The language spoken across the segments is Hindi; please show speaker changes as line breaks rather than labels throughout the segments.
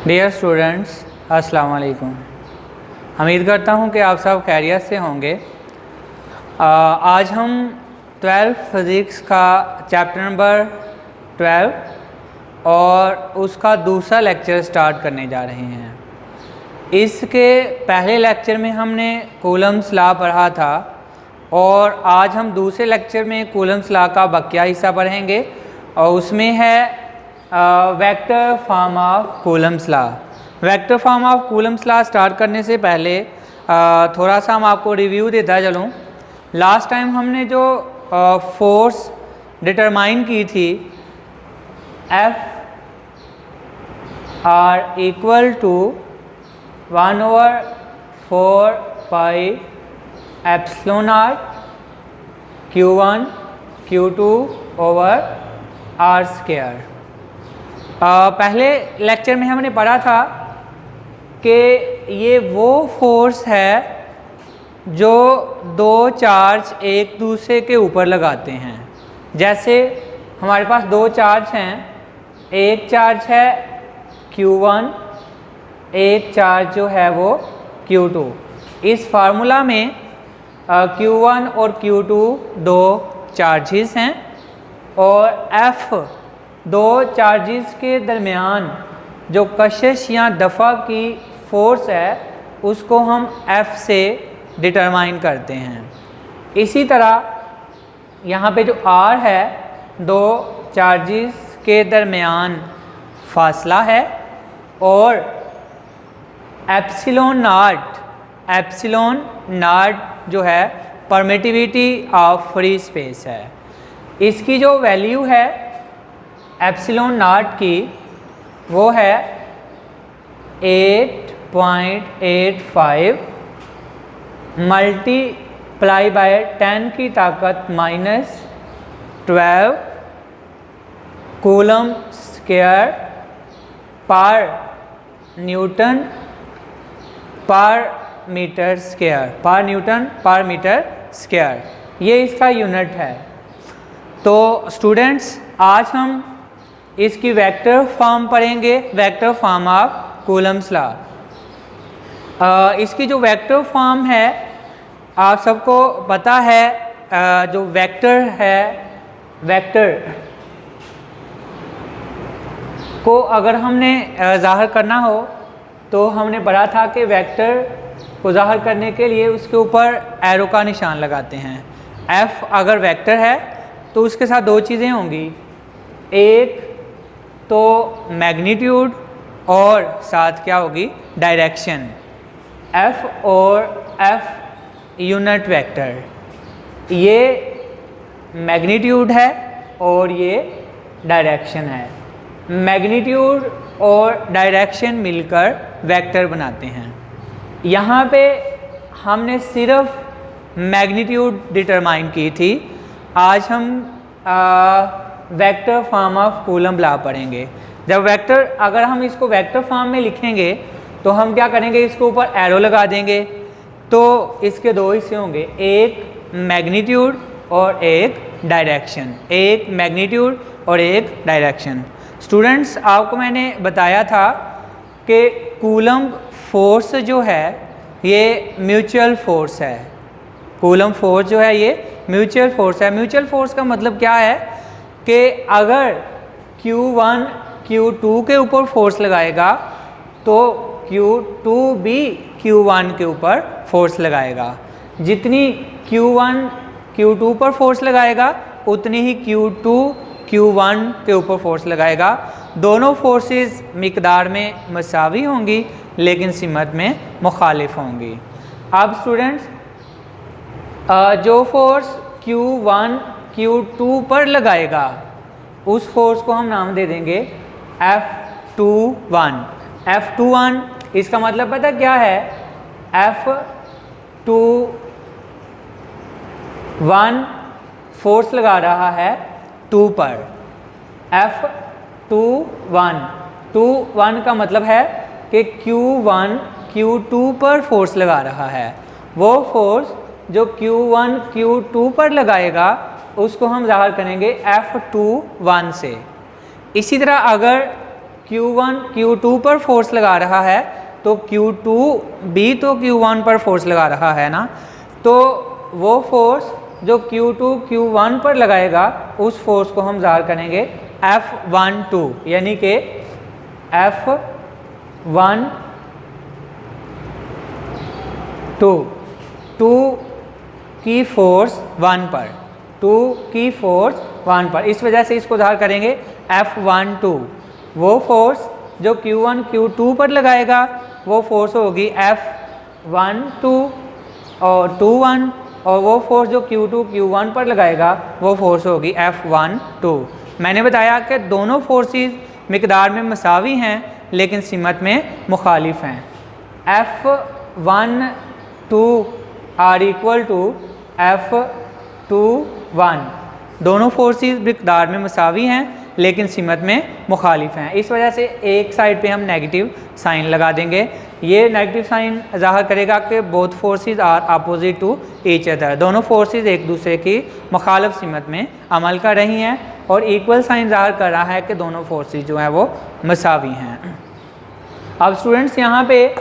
डियर स्टूडेंट्स, अस्सलाम वालेकुम। उम्मीद करता हूँ कि आप सब खैरियत से होंगे। आज हम 12th फिज़िक्स का चैप्टर नंबर 12 और उसका दूसरा लेक्चर स्टार्ट करने जा रहे हैं। इसके पहले लेक्चर में हमने कूलम्स लॉ पढ़ा था और आज हम दूसरे लेक्चर में कूलम्स लॉ का बकिया हिस्सा पढ़ेंगे और उसमें है vector form of Coulomb's law. Vector form of Coulomb's law start करने से पहले थोड़ा सा हम आपको रिव्यू देता चलूँ। लास्ट टाइम हमने जो फोर्स डिटरमाइन की थी F R equal to 1/4 pi epsilon not Q1 Q2 over R square. पहले लेक्चर में हमने पढ़ा था कि ये वो फोर्स है जो दो चार्ज एक दूसरे के ऊपर लगाते हैं। जैसे हमारे पास दो चार्ज हैं, एक चार्ज है Q1, एक चार्ज जो है वो Q2। इस फार्मूला में Q1 और Q2 दो चार्जेस हैं और F दो चार्जेस के दरमियान जो कशिश या दफ़ा की फ़ोर्स है उसको हम F से डिटरमाइन करते हैं। इसी तरह यहाँ पे जो R है, दो चार्जेस के दरमियान फासला है और एप्सिलॉन नॉट जो है परमिटिविटी ऑफ फ्री स्पेस है। इसकी जो वैल्यू है एप्सिलॉन नॉट की वो है 8.85 मल्टीप्लाई बाय 10 की ताकत -12 कूलम स्क्वायर पर न्यूटन पर मीटर स्क्वायर, ये इसका यूनिट है। तो स्टूडेंट्स, आज हम इसकी वेक्टर फॉर्म पढ़ेंगे, vector form of Coulomb's law. इसकी जो वेक्टर फॉर्म है आप सबको पता है, जो वेक्टर है, वेक्टर को अगर हमने ज़ाहिर करना हो तो हमने पढ़ा था कि वेक्टर को ज़ाहिर करने के लिए उसके ऊपर एरो का निशान लगाते हैं। F अगर वेक्टर है तो उसके साथ दो चीज़ें होंगी, एक तो मैग्नीट्यूड और साथ क्या होगी, डायरेक्शन। F और F यूनिट वेक्टर, ये मैग्नीट्यूड है और ये डायरेक्शन है। मैग्नीट्यूड और डायरेक्शन मिलकर वेक्टर बनाते हैं। यहाँ पे हमने सिर्फ मैग्नीट्यूड डिटरमाइन की थी। आज हम vector form of coulomb law पढ़ेंगे। जब वेक्टर, अगर हम इसको वेक्टर फॉर्म में लिखेंगे तो हम क्या करेंगे, इसके ऊपर एरो लगा देंगे तो इसके दो हिस्से होंगे, एक मैग्नीट्यूड और एक डायरेक्शन, एक मैग्नीट्यूड और एक डायरेक्शन। स्टूडेंट्स, आपको मैंने बताया था कि कूलम फोर्स जो है ये म्यूचुअल फोर्स है। कूलम फोर्स जो है ये म्यूचुअल फोर्स है। म्यूचुअल फोर्स का मतलब क्या है कि अगर Q1 Q2 के ऊपर फोर्स लगाएगा तो Q2 भी Q1 के ऊपर फोर्स लगाएगा। जितनी Q1 Q2 पर फोर्स लगाएगा उतनी ही Q2 Q1 के ऊपर फोर्स लगाएगा। दोनों फोर्सेस मिकदार में मसावी होंगी लेकिन सिमत में मुखालिफ होंगी। अब स्टूडेंट्स, जो फोर्स Q1 Q2 पर लगाएगा उस फोर्स को हम नाम दे देंगे F21। F21 इसका मतलब पता क्या है, F21 फोर्स लगा रहा है 2 पर। F21 का मतलब है कि Q1 Q2 पर फोर्स लगा रहा है। वो फोर्स जो Q1 Q2 पर लगाएगा उसको हम ज़ाहिर करेंगे F21 से। इसी तरह अगर Q1 Q2 पर फोर्स लगा रहा है तो Q2 भी तो Q1 पर फोर्स लगा रहा है ना, तो वो फोर्स जो Q2 Q1 पर लगाएगा उस फोर्स को हम ज़ाहिर करेंगे F12, यानी कि F12 2 की फोर्स 1 पर, 2 की फोर्स 1 पर, इस वजह से इसको ज़ाहिर करेंगे F12। वो फोर्स जो Q1 Q2 पर लगाएगा वो फोर्स होगी F12 और 21, और वो फोर्स जो Q2 Q1 पर लगाएगा वो फोर्स होगी F12। मैंने बताया कि दोनों फोर्सेस मिकदार में मसावी हैं लेकिन सिमत में मुखालिफ हैं। F12 are equal to F21, दोनों फोर्सेस मिकदार में मसावी हैं लेकिन सिमत में मुखालिफ हैं। इस वजह से एक साइड पे हम नेगेटिव साइन लगा देंगे। ये नेगेटिव साइन ज़ाहिर करेगा कि both forces are opposite to each other, दोनों फोर्सेस एक दूसरे की मुखालिफ सिमत में अमल कर रही हैं, और इक्वल साइन ज़ाहिर कर रहा है कि दोनों फोर्सेस जो हैं वो मसावी हैं। अब स्टूडेंट्स यहाँ पे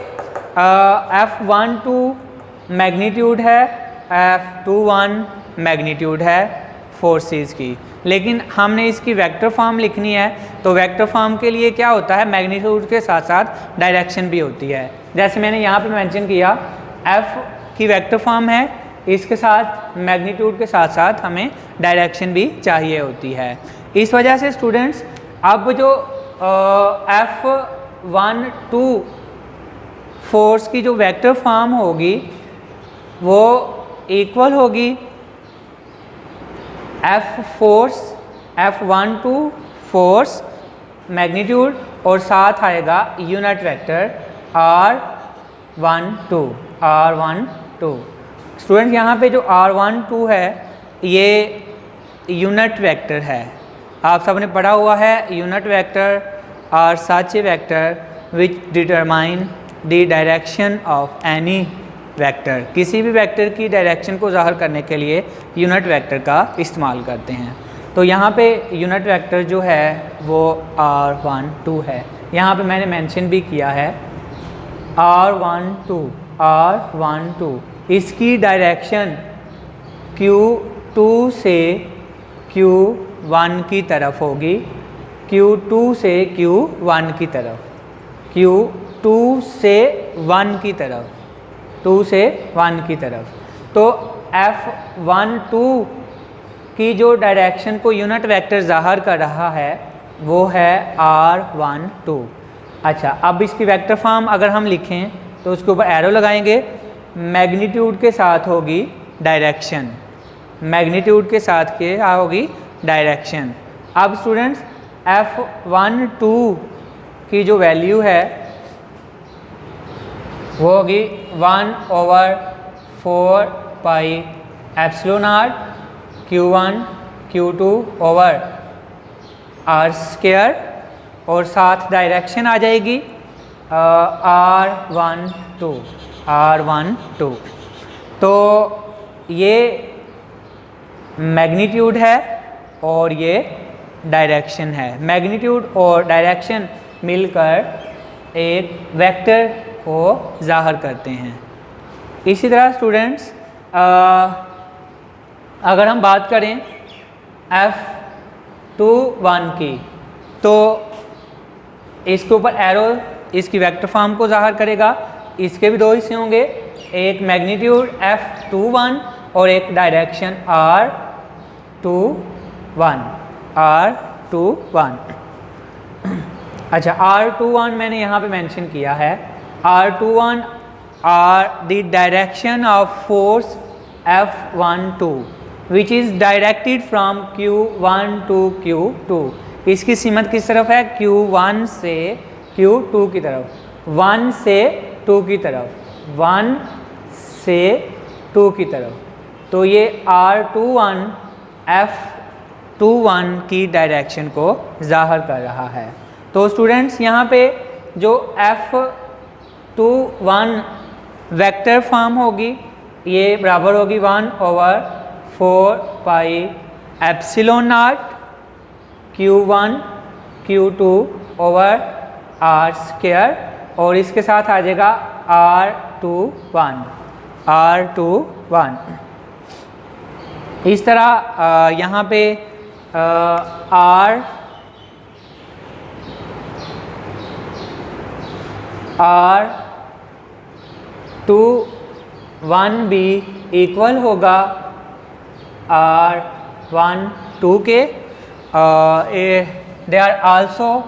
F12 मैग्नीट्यूड है, F21 मैग्नीट्यूड है फोर्सेस की, लेकिन हमने इसकी वेक्टर फॉर्म लिखनी है तो वेक्टर फॉर्म के लिए क्या होता है, मैग्नीट्यूड के साथ साथ डायरेक्शन भी होती है। जैसे मैंने यहाँ पे मेंशन किया F की वेक्टर फॉर्म है, इसके साथ मैग्नीट्यूड के साथ साथ हमें डायरेक्शन भी चाहिए होती है। इस वजह से स्टूडेंट्स अब जो F12 फोर्स की जो वेक्टर फॉर्म होगी वो इक्वल होगी F12 फोर्स मैग्नीट्यूड और साथ आएगा यूनिट वेक्टर R12। स्टूडेंट्स यहाँ पे जो R12 है ये यूनिट वेक्टर है, आप सबने पढ़ा हुआ है unit vector are such a vector which determine the direction of any vector. किसी भी वेक्टर की डायरेक्शन को ज़ाहिर करने के लिए यूनिट वेक्टर का इस्तेमाल करते हैं। तो यहाँ पे यूनिट वेक्टर जो है वो R12 है, यहाँ पे मैंने मेंशन भी किया है R12। इसकी डायरेक्शन Q2 से Q1 की तरफ होगी, Q2 से Q1 की तरफ, Q2 से 1 की तरफ, 2 से 1 की तरफ। तो F12 की जो डायरेक्शन को यूनिट वेक्टर ज़ाहिर कर रहा है वो है R12। अच्छा, अब इसकी वेक्टर फॉर्म अगर हम लिखें तो उसके ऊपर एरो लगाएंगे, मैग्नीट्यूड के साथ होगी डायरेक्शन, मैग्नीट्यूड के साथ क्या होगी डायरेक्शन। अब स्टूडेंट्स F12 की जो वैल्यू है वो होगी 1/4 pi epsilon r Q1 Q2 over r square, और साथ डायरेक्शन आ जाएगी R12। तो ये मैग्नीट्यूड है और ये डायरेक्शन है, मैग्नीट्यूड और डायरेक्शन मिलकर एक वेक्टर को ज़ाहिर करते हैं। इसी तरह स्टूडेंट्स अगर हम बात करें F21 की तो इसके ऊपर एरो इसकी वेक्टर फॉर्म को ज़ाहिर करेगा। इसके भी दो हिस्से होंगे, एक मैग्नीट्यूड F21 और एक डायरेक्शन R21। अच्छा, R21 मैंने यहाँ पे मेंशन किया है, R21 are the direction of force F12 which is directed from Q1 to Q2। इसकी सीमत किस तरफ है, Q1 से Q2 की तरफ, 1 से 2 की तरफ, 1 से 2 की तरफ। तो ये R21 F21 की डायरेक्शन को ज़ाहिर कर रहा है। तो स्टूडेंट्स यहाँ पे जो F21 वेक्टर फॉर्म होगी ये बराबर होगी 1/4 pi epsilon not Q1 Q2 over r², और इसके साथ आ जाएगा r21। इस तरह यहाँ पे r21 भी इक्वल होगा r12 के। They are also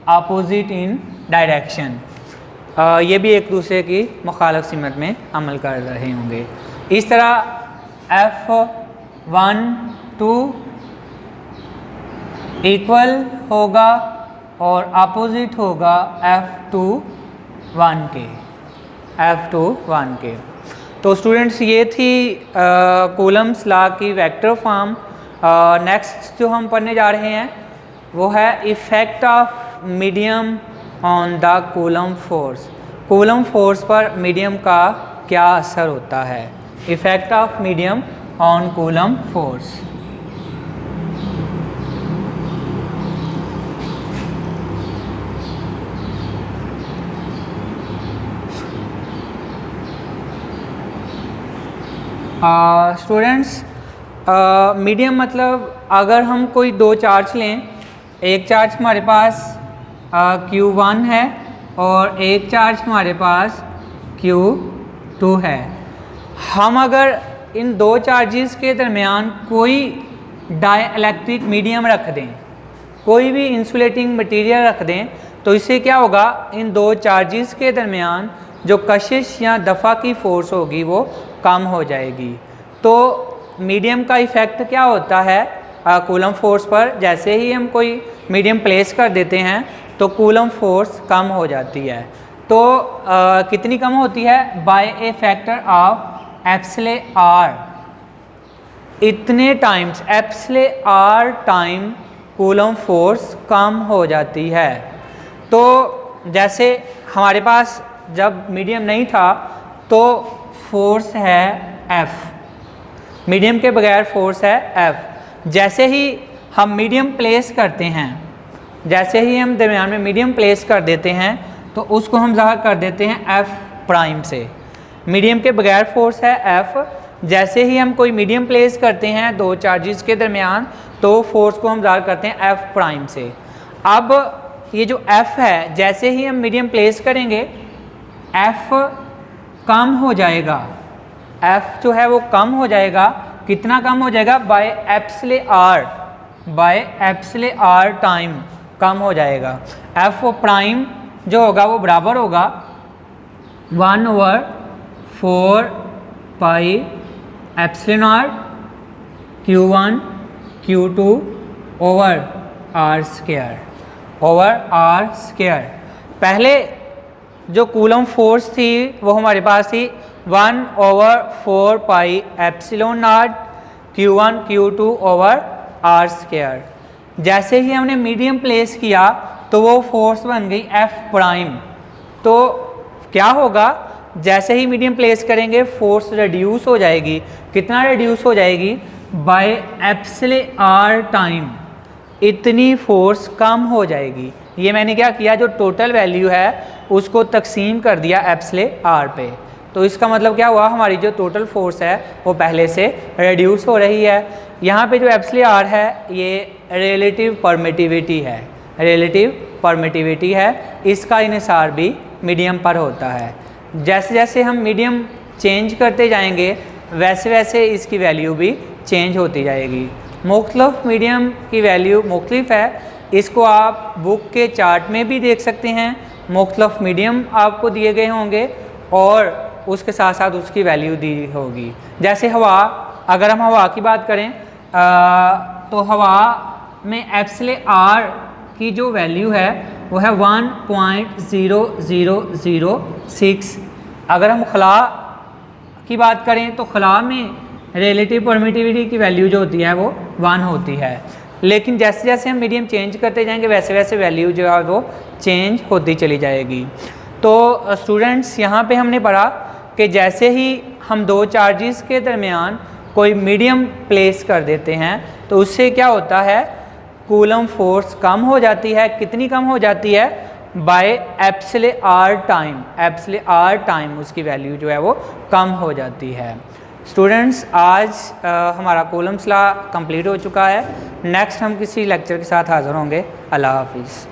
opposite in direction, ये भी एक दूसरे की मुखालिफ सिमत में अमल कर रहे होंगे। इस तरह F12 इक्वल होगा और अपोजिट होगा F21 के। तो स्टूडेंट्स ये थी कूलम्स लॉ की वेक्टर फॉर्म। नेक्स्ट जो हम पढ़ने जा रहे हैं वो है effect of medium on the coulomb force. Coulomb force पर मीडियम का क्या असर होता है? Effect of medium on coulomb force. Students medium मतलब अगर हम कोई दो चार्ज लें, एक चार्ज हमारे पास Q1 है और एक चार्ज हमारे पास Q2 है। हम अगर इन दो चार्जेस के दरमियान कोई डाइइलेक्ट्रिक मीडियम रख दें, कोई भी इंसुलेटिंग मटेरियल रख दें, तो इससे क्या होगा, इन दो चार्जेस के दरमियान जो कशिश या दफ़ा की फ़ोर्स होगी वो कम हो जाएगी। तो मीडियम का इफ़ेक्ट क्या होता है कूलम फोर्स पर? जैसे ही हम कोई मीडियम प्लेस कर देते हैं तो कूलम फोर्स कम हो जाती है। तो कितनी कम होती है? By a factor of epsilon r, इतने times, epsilon r time coulomb force कम हो जाती है। तो जैसे हमारे पास जब मीडियम नहीं था तो फोर्स है F, मीडियम के बगैर फोर्स है F। जैसे ही हम मीडियम प्लेस करते हैं, जैसे ही हम दरमियान में मीडियम प्लेस कर देते हैं तो उसको हम ज़ाहिर कर देते हैं F प्राइम से। मीडियम के बगैर फोर्स है F। जैसे ही हम कोई मीडियम प्लेस करते हैं दो चार्जेस के दरमियान तो फोर्स को हम ज़ाहिर करते हैं F प्राइम से। अब ये जो F है, जैसे ही हम मीडियम प्लेस करेंगे F कम हो जाएगा, F जो है वो कम हो जाएगा। कितना कम हो जाएगा? बाय एप्सिले आर टाइम कम हो जाएगा। F प्राइम जो होगा वो बराबर होगा 1/4 pi epsilon R Q1 Q2 over R square. पहले जो कूलम फोर्स थी वो हमारे पास थी 1/4 pi epsilon not Q1 Q2 over R square. जैसे ही हमने मीडियम प्लेस किया तो वो फोर्स बन गई F प्राइम। तो क्या होगा, जैसे ही मीडियम प्लेस करेंगे फोर्स रिड्यूस हो जाएगी। कितना रिड्यूस हो जाएगी? बाय एप्सिले आर टाइम, इतनी फोर्स कम हो जाएगी। ये मैंने क्या किया, जो टोटल वैल्यू है उसको तकसीम कर दिया एप्सिले आर पे। तो इसका मतलब क्या हुआ, हमारी जो टोटल फोर्स है वो पहले से रिड्यूस हो रही है। यहाँ पे जो एप्सिले आर है ये रिलेटिव परमिटिविटी है, इसका इन्हिसार भी मीडियम पर होता है। जैसे जैसे हम मीडियम चेंज करते जाएंगे वैसे वैसे इसकी वैल्यू भी चेंज होती जाएगी। मुख्तलिफ मीडियम की वैल्यू मुख्तलिफ है, इसको आप बुक के चार्ट में भी देख सकते हैं। मुख्तलिफ मीडियम आपको दिए गए होंगे और उसके साथ साथ उसकी वैल्यू दी होगी। जैसे हवा, अगर हम हवा की बात करें तो हवा में एप्सिले आर की जो वैल्यू है वो है 1.0006। अगर हम खला की बात करें तो खला में रिलेटिव परमिटिविटी की वैल्यू जो होती है वो 1 होती है। लेकिन जैसे जैसे हम मीडियम चेंज करते जाएंगे वैसे वैसे वैल्यू जो है वो चेंज होती चली जाएगी। तो स्टूडेंट्स यहाँ पे हमने पढ़ा कि जैसे ही हम दो चार्जेस के दरमियान कोई मीडियम प्लेस कर देते हैं तो उससे क्या होता है, कूलम फोर्स कम हो जाती है। कितनी कम हो जाती है? बाय एप्सिले आर टाइम उसकी वैल्यू जो है वो कम हो जाती है। स्टूडेंट्स, आज हमारा कूलम्स लॉ कंप्लीट हो चुका है। नेक्स्ट हम किसी लेक्चर के साथ हाज़िर होंगे। अल्लाह हाफिज़।